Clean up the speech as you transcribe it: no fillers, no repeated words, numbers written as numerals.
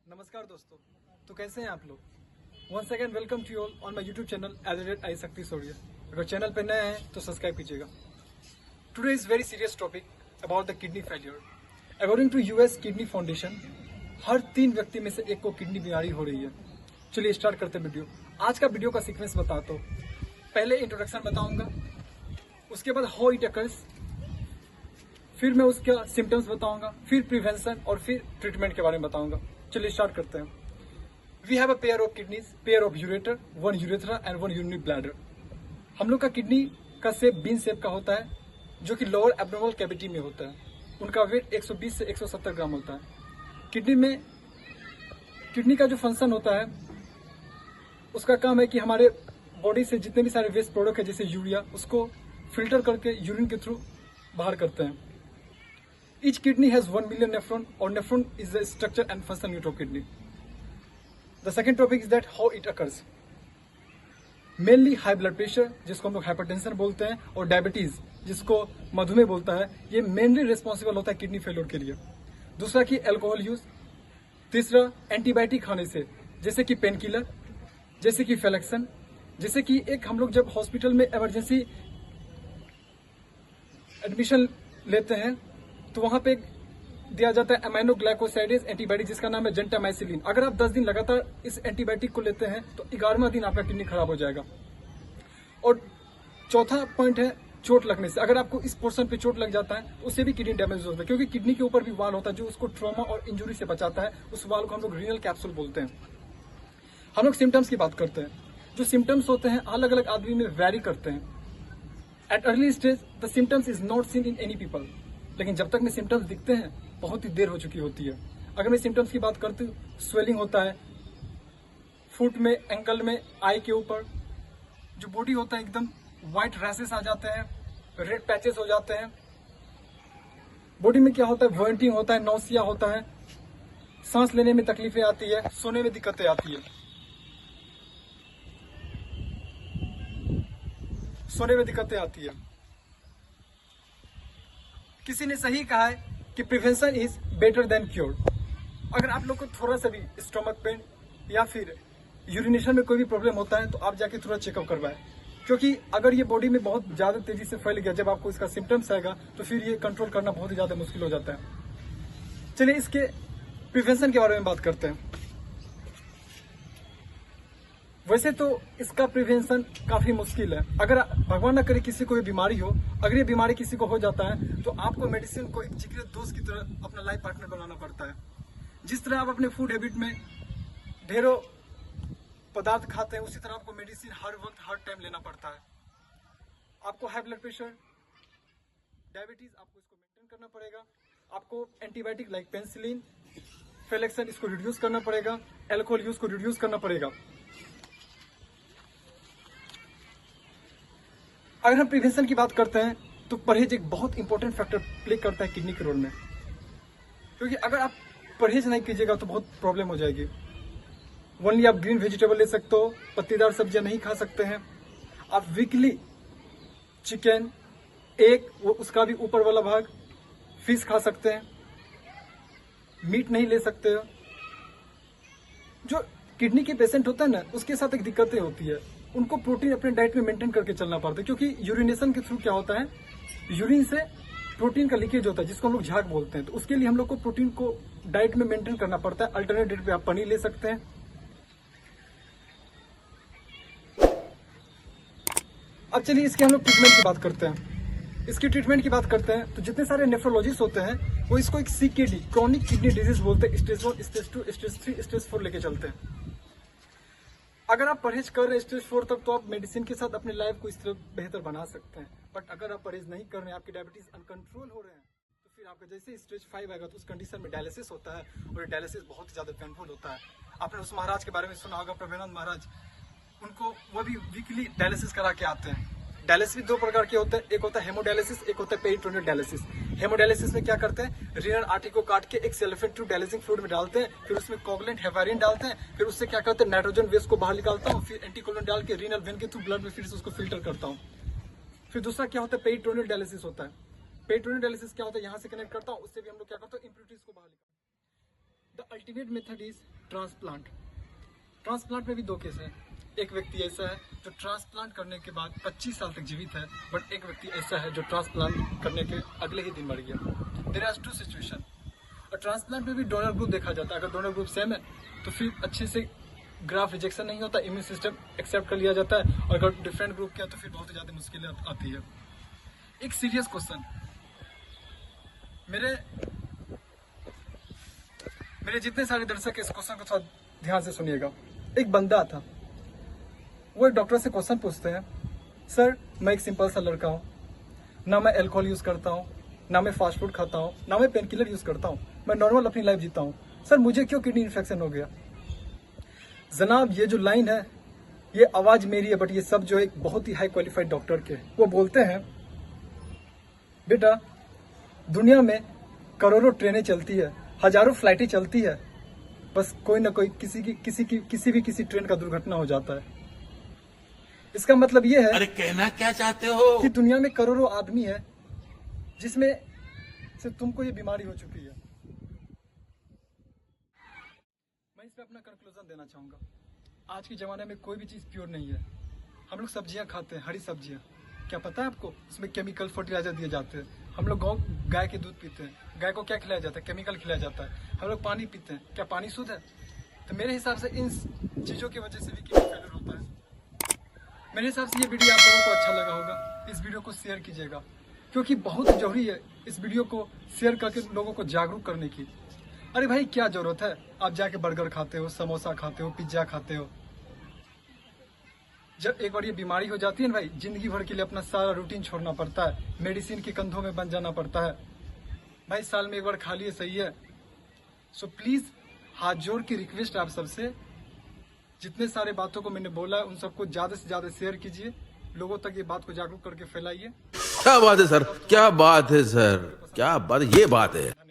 नमस्कार दोस्तों, तो कैसे हैं आप लोग। Once again welcome to all on my YouTube channel @I Shakti Sodia. अगर चैनल पे नए हैं तो सब्सक्राइब कीजिएगा। Today is very serious topic about the kidney failure. According to US kidney foundation, हर 3 व्यक्ति में से एक को किडनी बीमारी हो रही है। चलिए स्टार्ट करते हैं वीडियो। आज का वीडियो का सीक्वेंस बताता हूँ। पहले इंट्रोडक्शन बताऊंगा, उसके बाद हाउ इट अकर्स, फिर मैं उसका सिम्टम्स बताऊंगा, फिर प्रिवेंशन और फिर ट्रीटमेंट के बारे में बताऊंगा। चलिए स्टार्ट करते हैं। We have a pair of kidneys, pair of ureter, 1 urethra and 1 urinary bladder. हम लोग का किडनी का शेप बीन शेप का होता है, जो कि लोअर एब्डोमिनल कैविटी में होता है। उनका वेट 120 से 170 ग्राम होता है। किडनी का जो फंक्शन होता है, उसका काम है कि हमारे बॉडी से जितने भी सारे वेस्ट प्रोडक्ट है जैसे यूरिया, उसको फिल्टर करके यूरिन के थ्रू बाहर करते हैं। Each kidney has 1 million nephron, or nephron is the structure and function unit of kidney. The second topic is that how it occurs. Mainly high blood pressure, जिसको हम लोग hypertension बोलते हैं, और डायबिटीज, जिसको मधुमेह बोलता है, ये मेनली रिस्पॉन्सिबल होता है किडनी फेलियर के लिए। दूसरा कि अल्कोहल यूज। तीसरा एंटीबायोटिक खाने से, जैसे कि पेन किलर, जैसे कि फेलेक्सन, जैसे कि एक हम लोग जब हॉस्पिटल में इमरजेंसी एडमिशन लेते हैं तो वहां पे दिया जाता है अमाइनो ग्लाइकोसाइडेज एंटीबायोटिक, जिसका नाम है जेंटामाइसिलिन। अगर आप 10 दिन लगातार इस एंटीबायोटिक को लेते हैं तो 11वां दिन आपका किडनी खराब हो जाएगा। और चौथा पॉइंट है चोट लगने से। अगर आपको इस पोर्शन पे चोट लग जाता है तो उससे भी किडनी डैमेज होता है, क्योंकि किडनी के ऊपर भी वाल होता है जो उसको ट्रॉमा और इंजुरी से बचाता है। उस वाल को हम लोग रीनल कैप्सूल बोलते हैं। हम लोग सिम्टम्स की बात करते हैं। जो सिम्टम्स होते हैं अलग अलग आदमी में वेरी करते हैं। At early stage the symptoms is not seen in any people, लेकिन जब तक में सिम्टम्स दिखते हैं बहुत ही देर हो चुकी होती है। अगर मैं सिम्टम्स की बात करती हूँ, स्वेलिंग होता है फुट में, एंकल में, आई के ऊपर। जो बॉडी होता है एकदम व्हाइट रैशेस आ जाते हैं, रेड पैचेस हो जाते हैं। बॉडी में क्या होता है, वॉमिटिंग होता है, नौसिया होता है, सांस लेने में तकलीफें आती है, सोने में दिक्कतें आती है। किसी ने सही कहा है कि prevention is better than cure. अगर आप लोग को थोड़ा सा भी स्टोमक पेन या फिर यूरिनेशन में कोई भी प्रॉब्लम होता है तो आप जाके थोड़ा चेकअप करवाएं, क्योंकि अगर ये बॉडी में बहुत ज्यादा तेजी से फैल गया, जब आपको इसका सिम्टम्स आएगा तो फिर ये कंट्रोल करना बहुत ही ज्यादा मुश्किल हो जाता है। चलिए इसके प्रिवेंशन के बारे में बात करते हैं। वैसे तो इसका प्रिवेंशन काफी मुश्किल है। अगर भगवान ना करे किसी को भी बीमारी हो, अगर ये बीमारी किसी को हो जाता है तो आपको मेडिसिन को एक जिगरी दोस्त की तरह अपना लाइफ पार्टनर बनाना पड़ता है। जिस तरह आप अपने फूड हैबिट में ढेरों पदार्थ खाते हैं, उसी तरह आपको मेडिसिन हर वक्त हर टाइम लेना पड़ता है। आपको हाई ब्लड प्रेशर, डायबिटीज, आपको इसको मेंटेन करना पड़ेगा। आपको एंटीबायोटिक लाइक पेनिसिलिन, फेलेक्सन, इसको रिड्यूस करना पड़ेगा। अल्कोहल यूज को रिड्यूस करना पड़ेगा। अगर हम प्रिवेंशन की बात करते हैं तो परहेज एक बहुत इंपॉर्टेंट फैक्टर प्ले करता है किडनी के रोल में, क्योंकि अगर आप परहेज नहीं कीजिएगा तो बहुत प्रॉब्लम हो जाएगी। ओनली आप ग्रीन वेजिटेबल ले सकते हो, पत्तेदार सब्जियां नहीं खा सकते हैं। आप वीकली चिकन, एग, वो उसका भी ऊपर वाला भाग, फिश खा सकते हैं, मीट नहीं ले सकते हो। जो किडनी के पेशेंट होता है ना, उसके साथ एक दिक्कतें होती है, उनको प्रोटीन अपने डाइट में मेंटेन करके चलना पड़ता है, क्योंकि यूरिनेशन के थ्रू क्या होता है, यूरिन से प्रोटीन का लीकेज होता है, जिसको हम लोग झाग बोलते हैं। तो उसके लिए हम लोग को प्रोटीन को डाइट में मेंटेन करना पड़ता है। अल्टरनेट डेट पे आप पनीर ले सकते हैं। अब चलिए इसके हम लोग ट्रीटमेंट की बात करते हैं। इसकी ट्रीटमेंट की बात करते हैं तो जितने सारे नेफ्रोलॉजिस्ट होते हैं वो इसको एक CKD, क्रॉनिक किडनी डिजीज बोलते हैं। स्टेज 1, स्टेज 2, स्टेज 3, स्टेज 4 लेके चलते हैं। अगर आप परहेज कर रहे हैं स्टेज 4 तक, तो आप मेडिसिन के साथ अपने लाइफ को इस तरह बेहतर बना सकते हैं। बट अगर आप परहेज नहीं कर रहे हैं, आपकी डायबिटीज अनकंट्रोल हो रहे हैं, तो फिर आपका जैसे स्टेज 5 आएगा तो उस कंडीशन में डायलिसिस होता है, और ये डायलिसिस बहुत ही ज्यादा पेनफुल होता है। आपने उस महाराज के बारे में सुना होगा, प्रभुनंद महाराज, उनको वो भी वीकली डायलिसिस करा के आते हैं। डायलिसिस 2 प्रकार के होते हैं, एक होता है हेमोडायलिसिस, एक होता है पेरिटोनियल डायलिसिस। हेमोडायलिसिस में क्या करते हैं, रीनल आर्टरी को काट के एक सेल्फेट थ्रू डायलिसिंग फ्लूइड में डालते हैं, फिर उसमें कोगुलेंट हेपारिन डालते हैं, फिर उससे क्या करते हैं, नाइट्रोजन वेस्ट को बाहर निकालता हूँ, फिर एंटीकोगुलेंट डाल के रीनल वेन के थ्रू ब्लड में फिर से उसको फिल्टर करता हूँ। फिर दूसरा क्या होता है, पेरिटोनियल डायलिसिस होता है। पेरिटोनियल डायलिसिस क्या होता है, यहाँ से कनेक्ट करता हूँ, उससे भी हम लोग क्या करते हैं, इंप्यूरिटीज को बाहर निकालते हैं। The ultimate method is transplant. Transplant में भी 2 केस हैं। एक व्यक्ति ऐसा है जो ट्रांसप्लांट करने के बाद 25 साल तक जीवित है, बट एक व्यक्ति ऐसा है जो ट्रांसप्लांट करने के अगले ही दिन मर गया। There are 2 situation. और ट्रांसप्लांट में भी डोनर ग्रुप देखा जाता है। अगर डोनर ग्रुप सेम है तो फिर अच्छे से ग्राफ रिजेक्शन नहीं होता, इम्यून सिस्टम एक्सेप्ट कर लिया जाता है। और अगर डिफरेंट ग्रुप किया तो फिर बहुत ज़्यादा मुश्किलें आती है। एक सीरियस क्वेश्चन, मेरे जितने सारे दर्शक इस क्वेश्चन को थोड़ा ध्यान से सुनिएगा। एक बंदा था, वो एक डॉक्टर से क्वेश्चन पूछते हैं, सर मैं एक सिंपल सा लड़का हूँ, ना मैं अल्कोहल यूज़ करता हूँ, ना मैं फास्ट फूड खाता हूँ, ना मैं पेन किलर यूज़ करता हूँ, मैं नॉर्मल अपनी लाइफ जीता हूँ, सर मुझे क्यों किडनी इन्फेक्शन हो गया। जनाब ये जो लाइन है ये आवाज़ मेरी है, बट ये सब जो एक बहुत ही हाई क्वालिफाइड डॉक्टर के। वो बोलते हैं, बेटा दुनिया में करोड़ों ट्रेनें चलती है, हजारों फ्लाइटें चलती है, बस कोई ना कोई किसी ट्रेन का दुर्घटना हो जाता है। इसका मतलब ये है, अरे कहना क्या चाहते हो, कि दुनिया में करोड़ों आदमी है जिसमें से तुमको ये बीमारी हो चुकी है। मैं इस पे अपना कंक्लूजन देना चाहूंगा। आज के ज़माने में कोई भी चीज़ प्योर नहीं है। हम लोग सब्जियां खाते हैं, हरी सब्जियां, क्या पता है आपको उसमें केमिकल फर्टिलाइजर दिए जाते हैं। हम लोग गाय के दूध पीते हैं, गाय को क्या खिलाया जाता है, केमिकल खिलाया जाता है। हम लोग पानी पीते हैं, क्या पानी शुद्ध है। तो मेरे हिसाब से इन चीज़ों की वजह से भी किडनी फेलियर होता है। मेरे हिसाब से ये वीडियो आप लोगों को अच्छा लगा होगा। इस वीडियो को शेयर कीजिएगा, क्योंकि बहुत जरूरी है इस वीडियो को शेयर करके लोगों को जागरूक करने की। अरे भाई क्या जरूरत है, आप जाके बर्गर खाते हो, समोसा खाते हो, पिज्जा खाते हो। जब एक बार ये बीमारी हो जाती है ना भाई, जिंदगी भर के लिए अपना सारा रूटीन छोड़ना पड़ता है, मेडिसिन के कंधों में बन जाना पड़ता है। भाई साल में एक बार खा लिए सही है। सो प्लीज हाथ जोड़ के रिक्वेस्ट आप सबसे, जितने सारे बातों को मैंने बोला है उन सबको ज्यादा से ज्यादा शेयर कीजिए, लोगों तक ये बात को जागरूक करके फैलाइए। क्या बात है सर, क्या बात है सर, क्या बात, ये बात है।